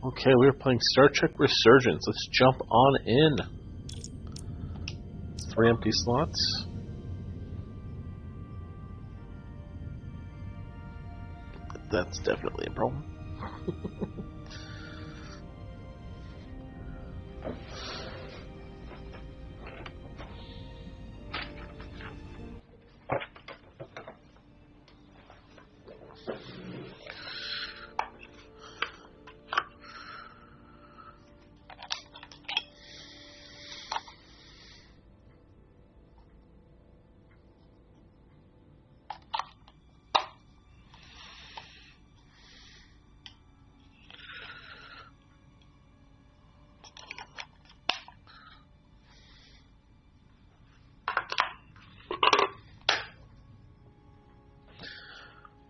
Okay, we are playing Star Trek Resurgence. Let's jump on in. 3 empty slots. That's definitely a problem.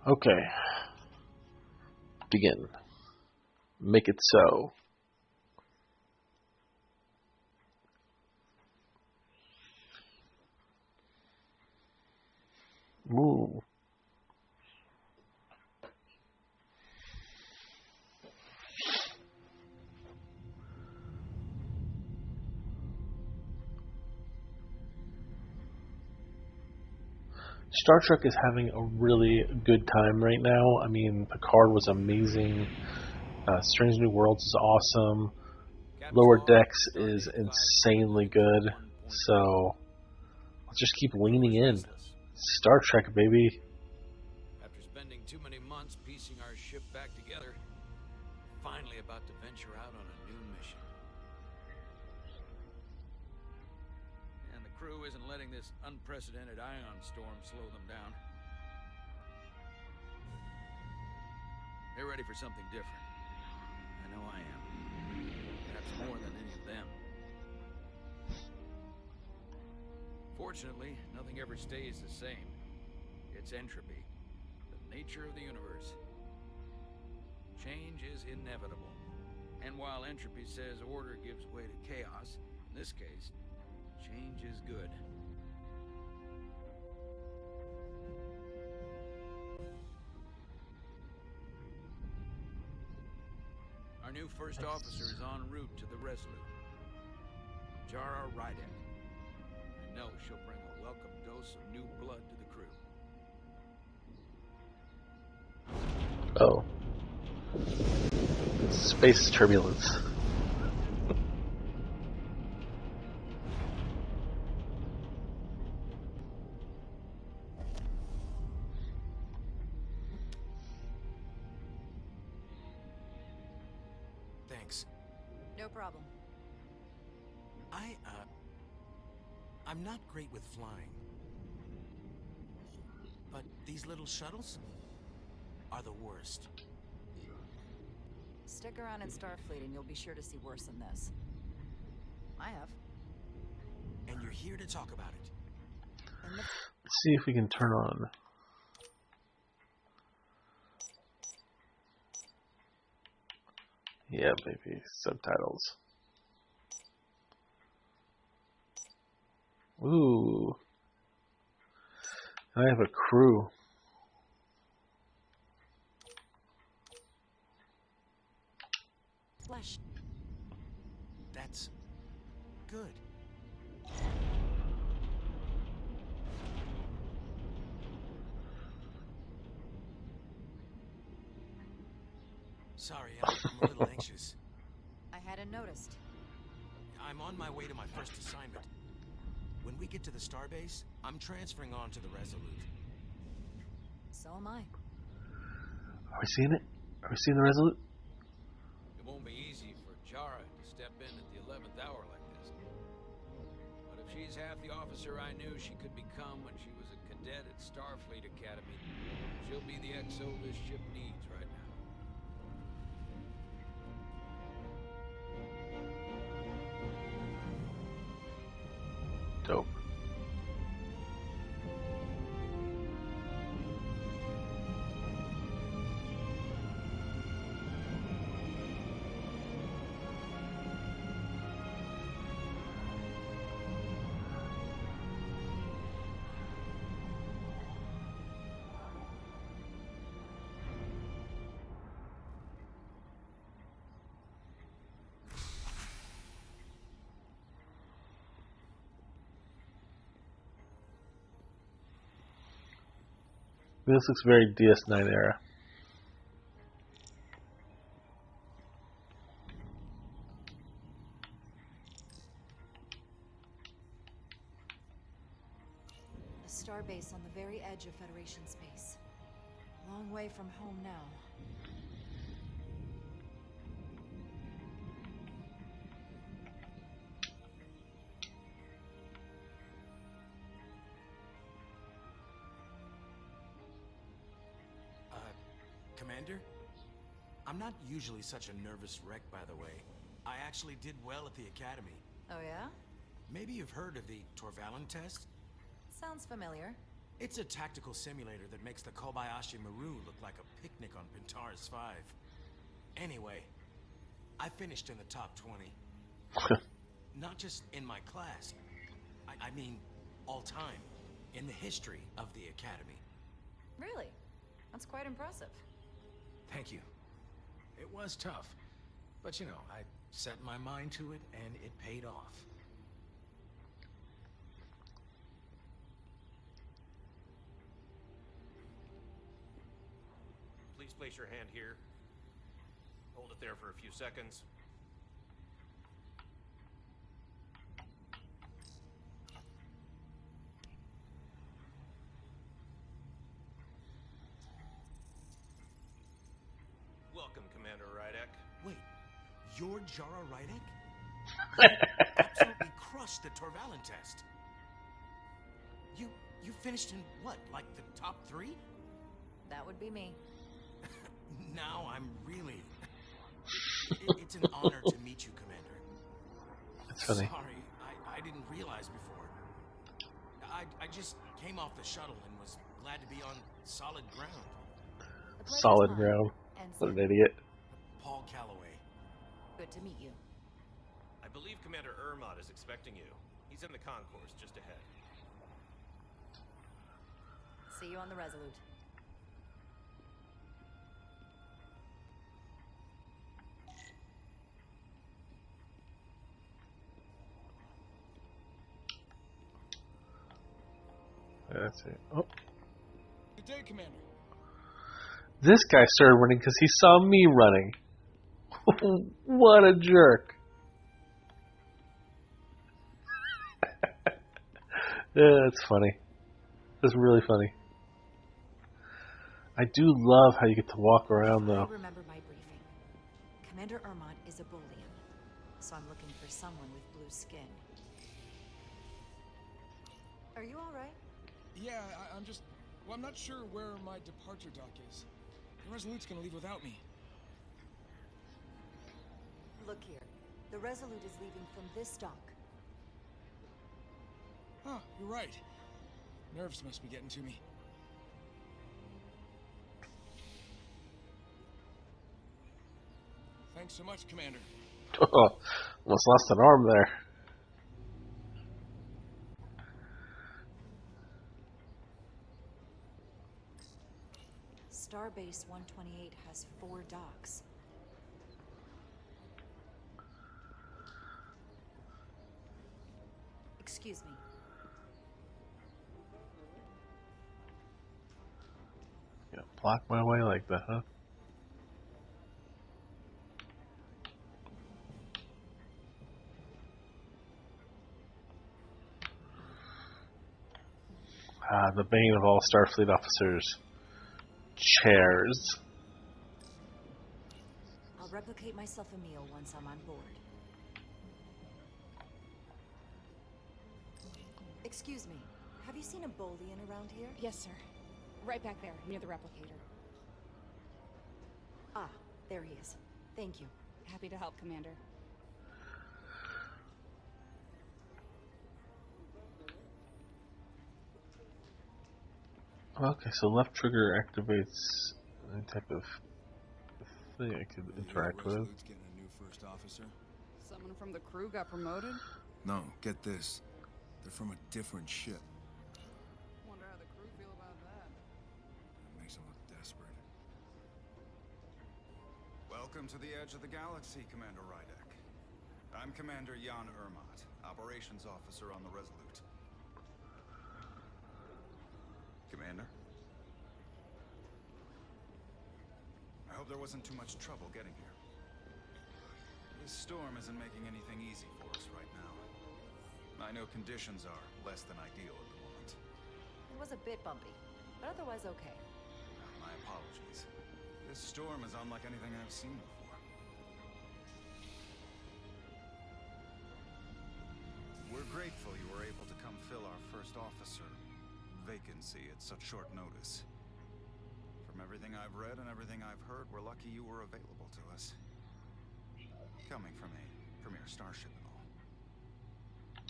Okay. Begin. Make it so. Ooh. Star Trek is having a really good time right now. I mean, Picard was amazing. Strange New Worlds is awesome. Lower Decks is insanely good. So, let's just keep leaning in. Star Trek, baby. After spending too many months piecing our ship back together, finally about to venture out on a new mission. And the crew isn't letting this unprecedented ion storm slow them down. They're ready for something different. I know I am. Perhaps more than any of them. Fortunately, nothing ever stays the same. It's entropy, the nature of the universe. Change is inevitable. And while entropy says order gives way to chaos, in this case, change is good. Our new first officer is en route to the Resolute. Jara Rydak. I know she'll bring a welcome dose of new blood to the crew. Oh. Space turbulence. Thanks. No problem. I'm not great with flying. But these little shuttles are the worst. Stick around in Starfleet and you'll be sure to see worse than this. I have. And you're here to talk about it. Let's see if we can turn on. Yeah, baby. Subtitles. Ooh. I have a crew. Flesh. That's good. Sorry, I'm a little anxious. I hadn't noticed. I'm on my way to my first assignment. When we get to the starbase, I'm transferring on to the Resolute. So am I. Are we seeing it? Are we seeing the Resolute? It won't be easy for Jara to step in at the 11th hour like this. But if she's half the officer I knew she could become when she was a cadet at Starfleet Academy, she'll be the XO this ship needs right now. Dope. This looks very DS9 era. A starbase on the very edge of Federation space. Long way from home now. Commander? I'm not usually such a nervous wreck, by the way. I actually did well at the academy. Oh yeah? Maybe you've heard of the Torvalin test? Sounds familiar. It's a tactical simulator that makes the Kobayashi Maru look like a picnic on Pintaris 5. Anyway, I finished in the top 20. Not just in my class. I mean, all time. In the history of the academy. Really? That's quite impressive. Thank you. It was tough. But you know, I set my mind to it and it paid off. Please place your hand here. Hold it there for a few seconds. Welcome, Commander Rydek. Wait, you're Jara Rydek? Absolutely crushed the Torvalin test. You finished in what, like the top 3? That would be me. Now I'm really... It's an honor to meet you, Commander. That's funny. Sorry, I didn't realize before. I just came off the shuttle and was glad to be on solid ground. The pleasure's Solid mine. ground. And What an idiot. Paul Calloway. good to meet you. I believe Commander Ermot is expecting you. He's in the concourse just ahead. See you on the Resolute. That's it. Oh. Good day, Commander. This guy started running because he saw me running. What a jerk. Yeah, that's funny. That's really funny. I do love how you get to walk around, though. I remember my briefing. Commander Ermot is a Bolian, so I'm looking for someone with blue skin. Are you all right? Yeah, I'm just... Well, I'm not sure where my departure dock is. The Resolute's gonna leave without me. Look here. The Resolute is leaving from this dock. Huh, you're right. Nerves must be getting to me. Thanks so much, Commander. Almost lost an arm there. Starbase 128 has 4 docks. Excuse me. Yeah, block my way like that, huh? Ah, the bane of all Starfleet officers. Chairs. I'll replicate myself a meal once I'm on board. Excuse me. Have you seen a Bolian around here? Yes, sir. Right back there, near the replicator. Ah, there he is. Thank you. Happy to help, Commander. Okay, so left trigger activates any type of thing I could interact with. Resolute's getting a new first officer? Someone from the crew got promoted? No, get this. They're from a different ship. Wonder how the crew feel about that. That makes them look desperate. Welcome to the edge of the galaxy, Commander Rydek. I'm Commander Jan Ermot, Operations Officer on the Resolute. Commander? hope there wasn't too much trouble getting here. This storm isn't making anything easy for us right now. I know conditions are less than ideal at the moment. It was a bit bumpy, but otherwise okay. My apologies. This storm is unlike anything I've seen before. We're grateful you were able to come fill our first officer vacancy at such short notice. From everything I've read and everything I've heard, we're lucky you were available to us. Coming from a premier starship and all.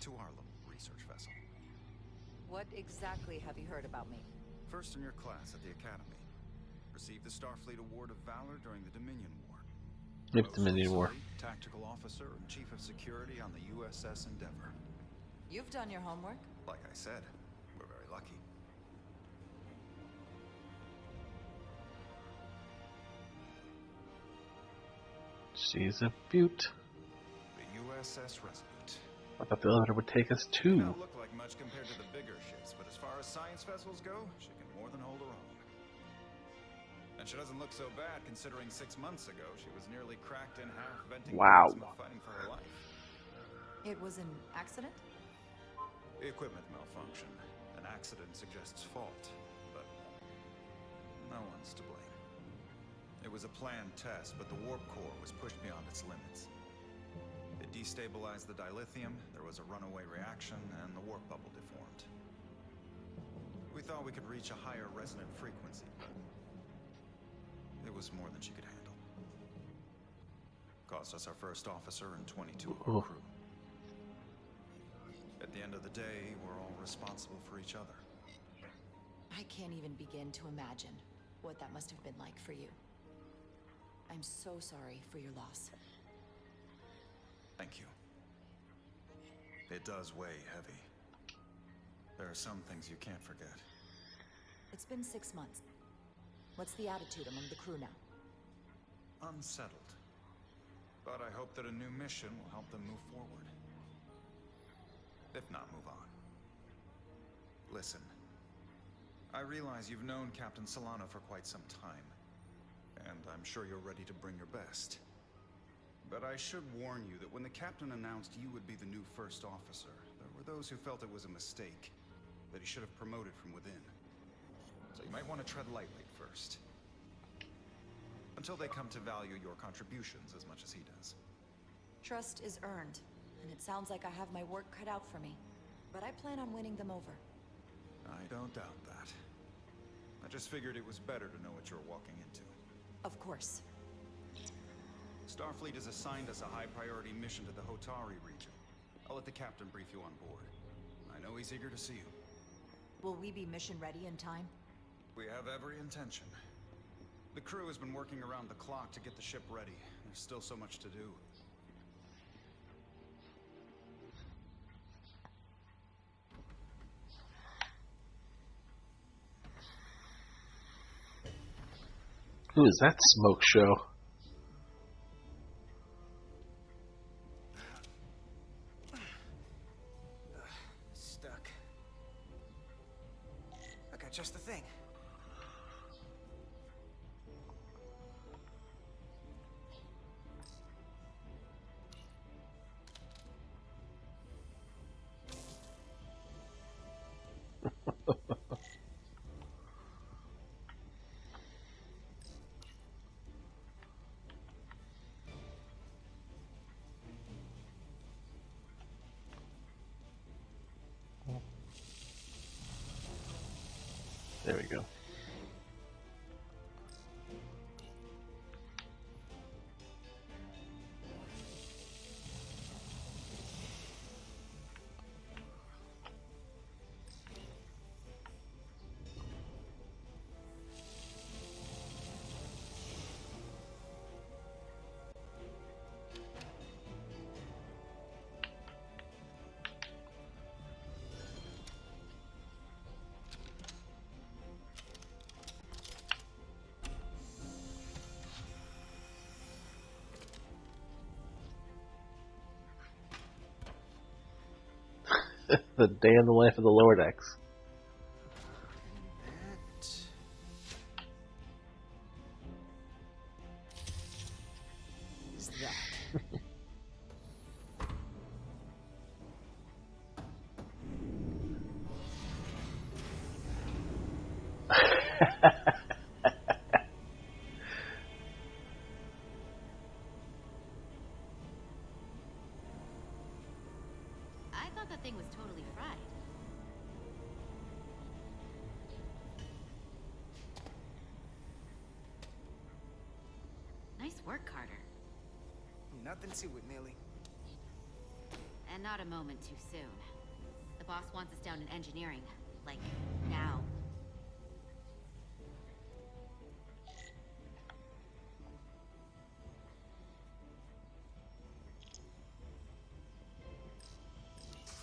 To our little research vessel. What exactly have you heard about me? First in your class at the Academy. Received the Starfleet Award of Valor during the Dominion War. Yep, Dominion War. Tactical Officer and Chief of Security on the USS Endeavor. You've done your homework? Like I said, we're very lucky. She's a beaut. The USS Resurgence. I thought the elevator would take us May to. not look like much compared to the bigger ships, but as far as science vessels go, she can more than hold her own. And she doesn't look so bad considering 6 months ago she was nearly cracked in half, venting Wow. plasma, fighting for her life. It was an accident? The equipment malfunctioned. An accident suggests fault, but no one's to blame. It was a planned test, but the warp core was pushed beyond its limits. It destabilized the dilithium, there was a runaway reaction, and the warp bubble deformed. We thought we could reach a higher resonant frequency, but it was more than she could handle. Cost us our first officer and 22 of our crew. At the end of the day, we're all responsible for each other. I can't even begin to imagine what that must have been like for you. I'm so sorry for your loss. Thank you. It does weigh heavy. There are some things you can't forget. It's been 6 months. What's the attitude among the crew now? Unsettled. But I hope that a new mission will help them move forward. If not, move on. Listen. I realize you've known Captain Solano for quite some time. And I'm sure you're ready to bring your best. But I should warn you that when the captain announced you would be the new first officer, there were those who felt it was a mistake, that he should have promoted from within. So you might want to tread lightly at first. Until they come to value your contributions as much as he does. Trust is earned, and it sounds like I have my work cut out for me. But I plan on winning them over. I don't doubt that. I just figured it was better to know what you're walking into. Of course. Starfleet has assigned us a high-priority mission to the Hotari region. I'll let the captain brief you on board. I know he's eager to see you. Will we be mission ready in time? We have every intention. The crew has been working around the clock to get the ship ready. There's still so much to do. Who is that smoke show? Stuck. I got just the thing. There we go. The day in the life of the lower decks. is that? I thought the thing was totally fried. Nice work, Carter. Nothing to it, Millie. And not a moment too soon. The boss wants us down in engineering. Like, now.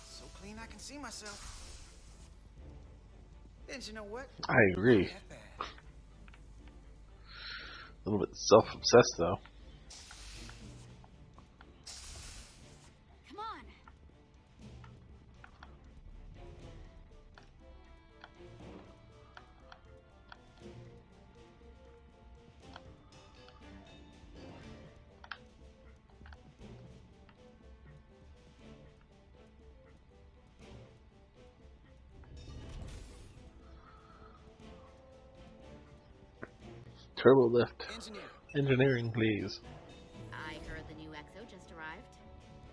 So clean I can see myself. And you know what? I agree. Not that bad. A little bit self-obsessed, though. Come on. Turbo lift. Engineer. Engineering, please. I heard the new XO just arrived.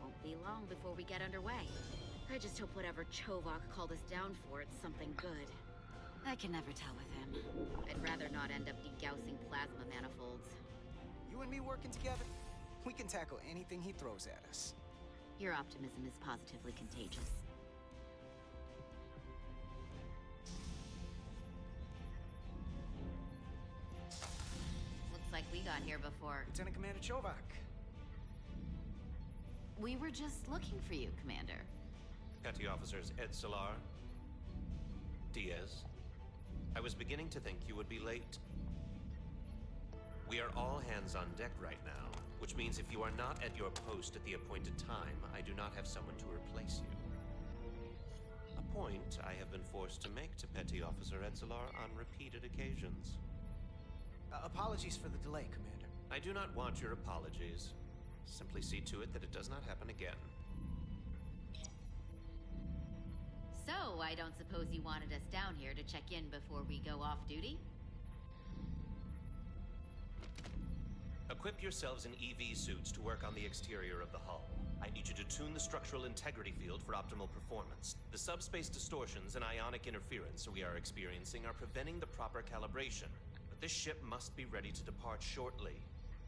Won't be long before we get underway. I just hope whatever Chovak called us down for, it's something good. I can never tell with him. I'd rather not end up degaussing plasma manifolds. You and me working together, we can tackle anything he throws at us. Your optimism is positively contagious. Looks like we got here before. Lieutenant Commander Chovak. We were just looking for you, Commander. Petty Officers Ed Solar, Diaz. I was beginning to think you would be late. We are all hands on deck right now, which means if you are not at your post at the appointed time, I do not have someone to replace you. A point I have been forced to make to Petty Officer Edsolar on repeated occasions. Apologies for the delay, Commander. I do not want your apologies. Simply see to it that it does not happen again. So, I don't suppose you wanted us down here to check in before we go off duty? Equip yourselves in EV suits to work on the exterior of the hull. I need you to tune the structural integrity field for optimal performance. The subspace distortions and ionic interference we are experiencing are preventing the proper calibration. But this ship must be ready to depart shortly,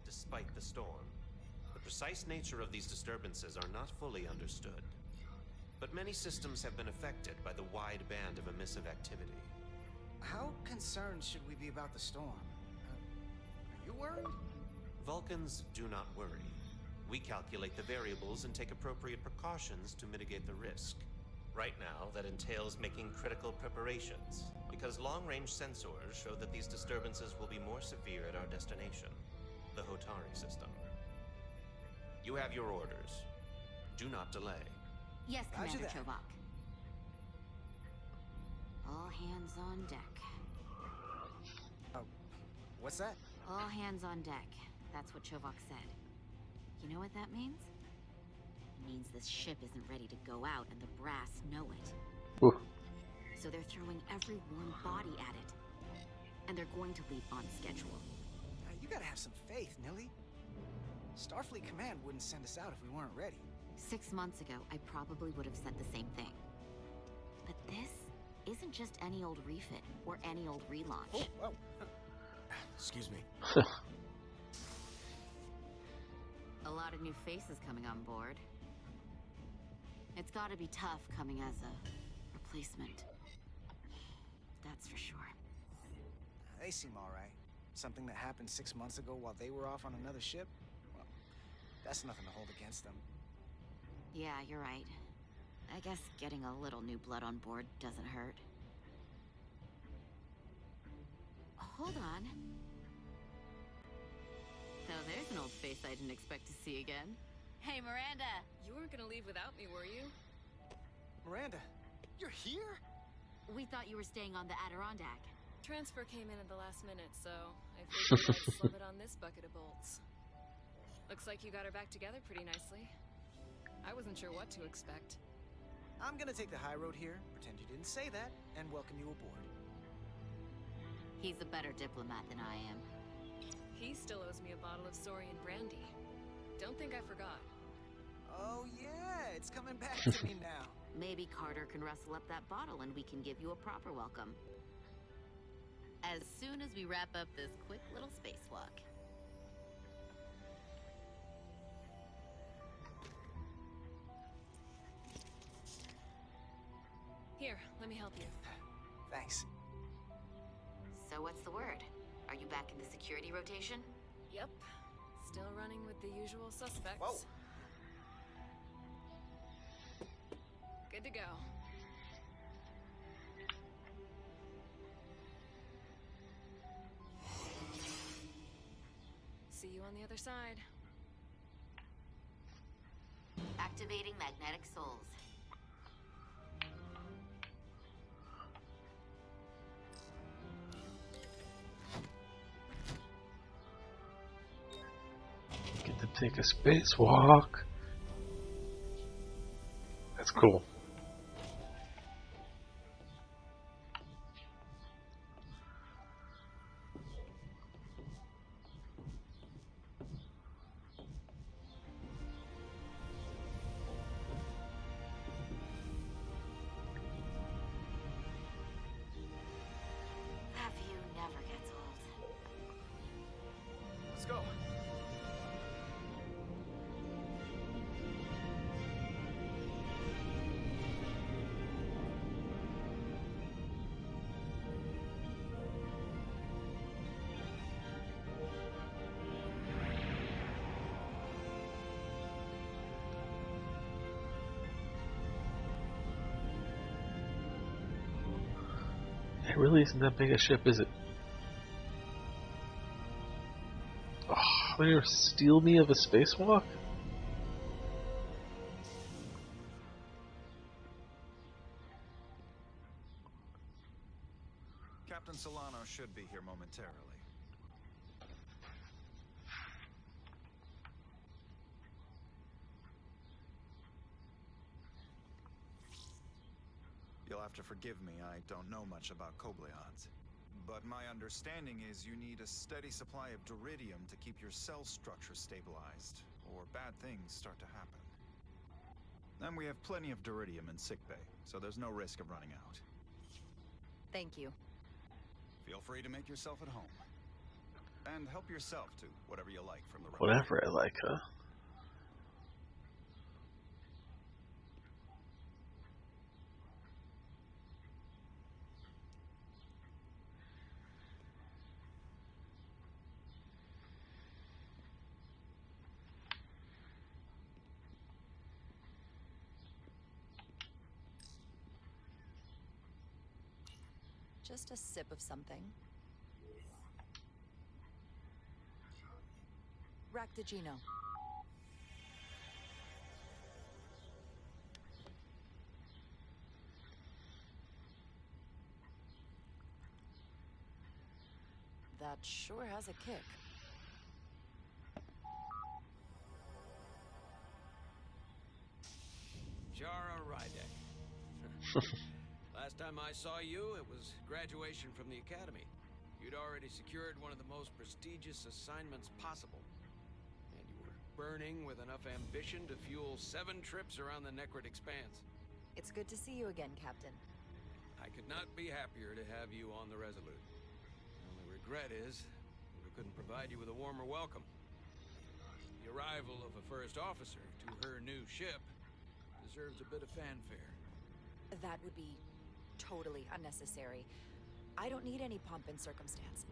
despite the storm. The precise nature of these disturbances are not fully understood. But many systems have been affected by the wide band of emissive activity. How concerned should we be about the storm? Are you worried? Vulcans do not worry. We calculate the variables and take appropriate precautions to mitigate the risk. Right now, that entails making critical preparations, because long-range sensors show that these disturbances will be more severe at our destination, the Hotari system. You have your orders. Do not delay. Yes, Roger Commander that. Chovak. All hands on deck. What's that? All hands on deck. That's what Chovak said. You know what that means? It means this ship isn't ready to go out and the brass know it. Ooh. So they're throwing every warm body at it. And they're going to leave on schedule. You gotta have some faith, Nilly. Starfleet Command wouldn't send us out if we weren't ready. 6 months ago, I probably would have said the same thing. But this isn't just any old refit or any old relaunch. Oh. Excuse me. A lot of new faces coming on board. It's gotta be tough coming as a replacement. That's for sure. They seem alright. Something that happened 6 months ago while they were off on another ship? Well, that's nothing to hold against them. Yeah, you're right. I guess getting a little new blood on board doesn't hurt. Hold on. So there's an old face I didn't expect to see again. Hey, Miranda! You weren't gonna leave without me, were you? Miranda, you're here? We thought you were staying on the Adirondack. Transfer came in at the last minute, so I figured I'd slum it on this bucket of bolts. Looks like you got her back together pretty nicely. I wasn't sure what to expect. I'm gonna take the high road here, pretend you didn't say that, and welcome you aboard. He's a better diplomat than I am. He still owes me a bottle of Saurian brandy. Don't think I forgot. Oh yeah, it's coming back to me now. Maybe Carter can rustle up that bottle and we can give you a proper welcome. As soon as we wrap up this quick little spacewalk. Here, let me help you. Thanks. So what's the word? Are you back in the security rotation? Yep. Still running with the usual suspects. Whoa. Good to go. See you on the other side. Activating magnetic souls. Get to take a spacewalk. That's cool. That view never gets old. Let's go. It really isn't that big a ship, is it? Oh, they're gonna steal me of a spacewalk? Captain Solano should be here momentarily. You'll have to forgive me, I don't know much about Kobleons. But my understanding is you need a steady supply of duridium to keep your cell structure stabilized, or bad things start to happen. And we have plenty of duridium in sickbay, so there's no risk of running out. Thank you. Feel free to make yourself at home. And help yourself to whatever you like from the Whatever I like, huh? Just a sip of something. Ractigino. That sure has a kick. Jara Rydek. Last time I saw you, it was graduation from the academy. You'd already secured one of the most prestigious assignments possible. And you were burning with enough ambition to fuel 7 trips around the Necrid Expanse. It's good to see you again, Captain. I could not be happier to have you on the Resolute. The only regret is that we couldn't provide you with a warmer welcome. The arrival of a first officer to her new ship deserves a bit of fanfare. That would be totally unnecessary. I don't need any pomp and circumstance.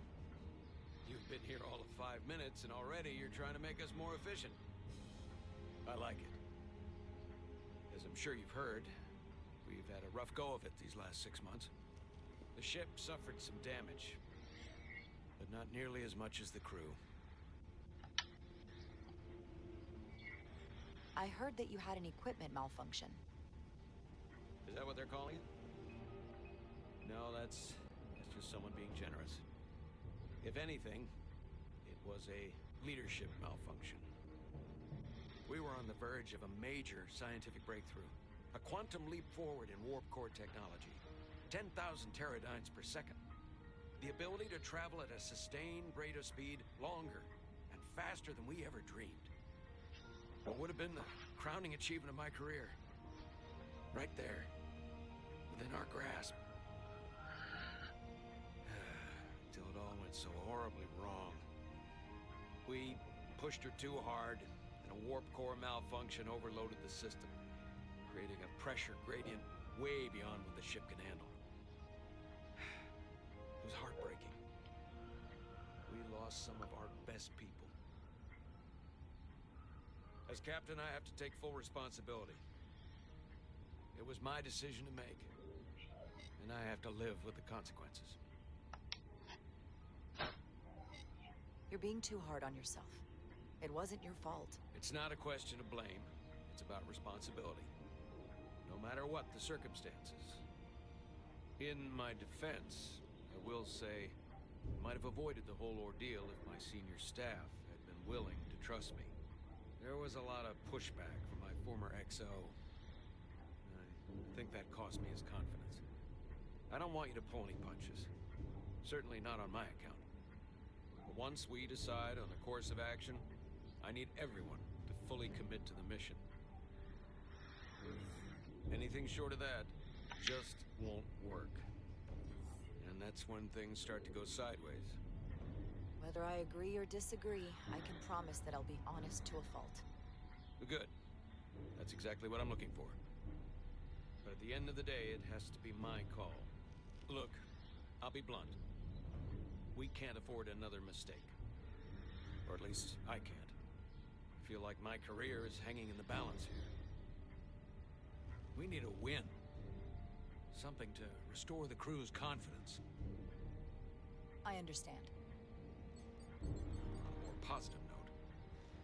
You've been here all of 5 minutes, and already you're trying to make us more efficient. I like it. As I'm sure you've heard, we've had a rough go of it these last 6 months. The ship suffered some damage, but not nearly as much as the crew. I heard that you had an equipment malfunction. Is that what they're calling it? No, that's just someone being generous. If anything, it was a leadership malfunction. on the verge of a major scientific breakthrough. A quantum leap forward in warp core technology. 10,000 teradynes per second. The ability to travel at a sustained rate of speed longer and faster than we ever dreamed. It would have been the crowning achievement of my career. Right there. Within our grasp. Till it all went so horribly wrong. We pushed her too hard, and a warp core malfunction overloaded the system, creating a pressure gradient way beyond what the ship can handle. It was heartbreaking. We lost some of our best people. As captain, I have to take full responsibility. It was my decision to make, and I have to live with the consequences. You're being too hard on yourself. It wasn't your fault. It's not a question of blame. It's about responsibility. No matter what the circumstances. In my defense, I will say I might have avoided the whole ordeal if my senior staff had been willing to trust me. There was a lot of pushback from my former XO. I think that cost me his confidence. I don't want you to pull any punches. Certainly not on my account. But once we decide on the course of action, I need everyone to fully commit to the mission. Anything short of that just won't work. And that's when things start to go sideways. Whether I agree or disagree, I can promise that I'll be honest to a fault. Good. That's exactly what I'm looking for. But at the end of the day, it has to be my call. Look, I'll be blunt. We can't afford another mistake. Or at least I can't. I feel like my career is hanging in the balance here. We need a win. Something to restore the crew's confidence. I understand. On a more positive note,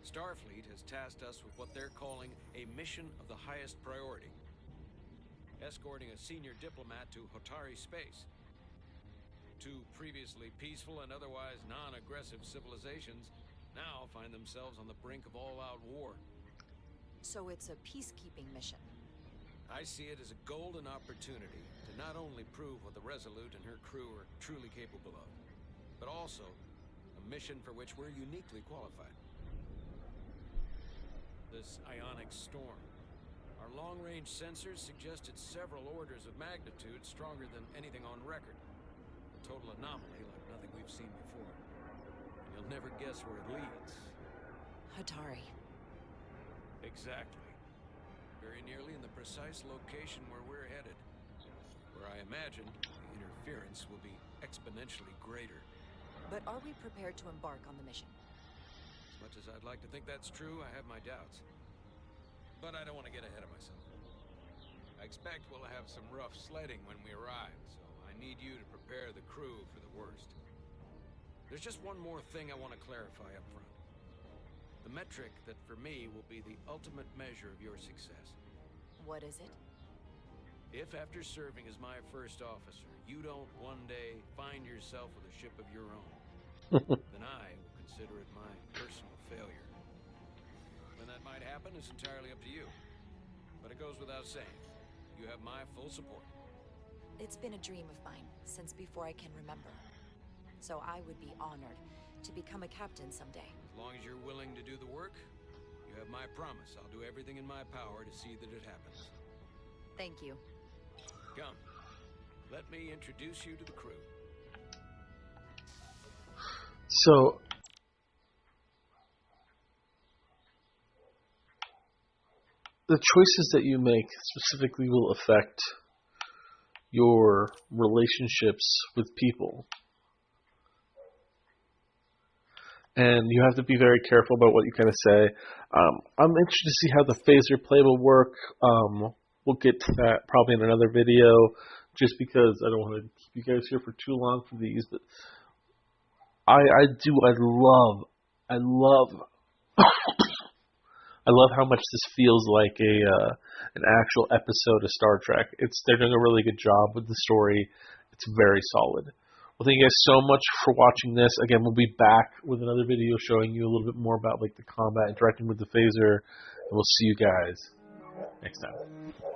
Starfleet has tasked us with what they're calling a mission of the highest priority. Escorting a senior diplomat to Hotari space. Two previously peaceful and otherwise non-aggressive civilizations now find themselves on the brink of all-out war. So it's a peacekeeping mission. I see it as a golden opportunity to not only prove what the Resolute and her crew are truly capable of, but also a mission for which we're uniquely qualified. This ionic storm. Our long-range sensors suggested several orders of magnitude stronger than anything on record. A total anomaly like nothing we've seen before. And you'll never guess where it leads. Hotari. Exactly. Very nearly in the precise location where we're headed. Where I imagine the interference will be exponentially greater. But are we prepared to embark on the mission? As much as I'd like to think that's true, I have my doubts. But I don't want to get ahead of myself. I expect we'll have some rough sledding when we arrive, so I need you to prepare the crew for the worst. There's just one more thing I want to clarify up front. The metric that for me will be the ultimate measure of your success. What is it? If after serving as my first officer, you don't one day find yourself with a ship of your own, then I will consider it my personal failure. When that might happen is entirely up to you. But it goes without saying, you have my full support. It's been a dream of mine since before I can remember. So I would be honored to become a captain someday. As long as you're willing to do the work, you have my promise. I'll do everything in my power to see that it happens. Thank you. Come. Let me introduce you to the crew. So, the choices that you make specifically will affect your relationships with people. And you have to be very careful about what you kind of say. I'm interested to see how the phaser play will work. We'll get to that probably in another video, just because I don't want to keep you guys here for too long for these. But I love I love how much this feels like an actual episode of Star Trek. They're doing a really good job with the story. It's very solid. Well, thank you guys so much for watching this. Again, we'll be back with another video showing you a little bit more about like the combat, interacting with the phaser, and we'll see you guys next time.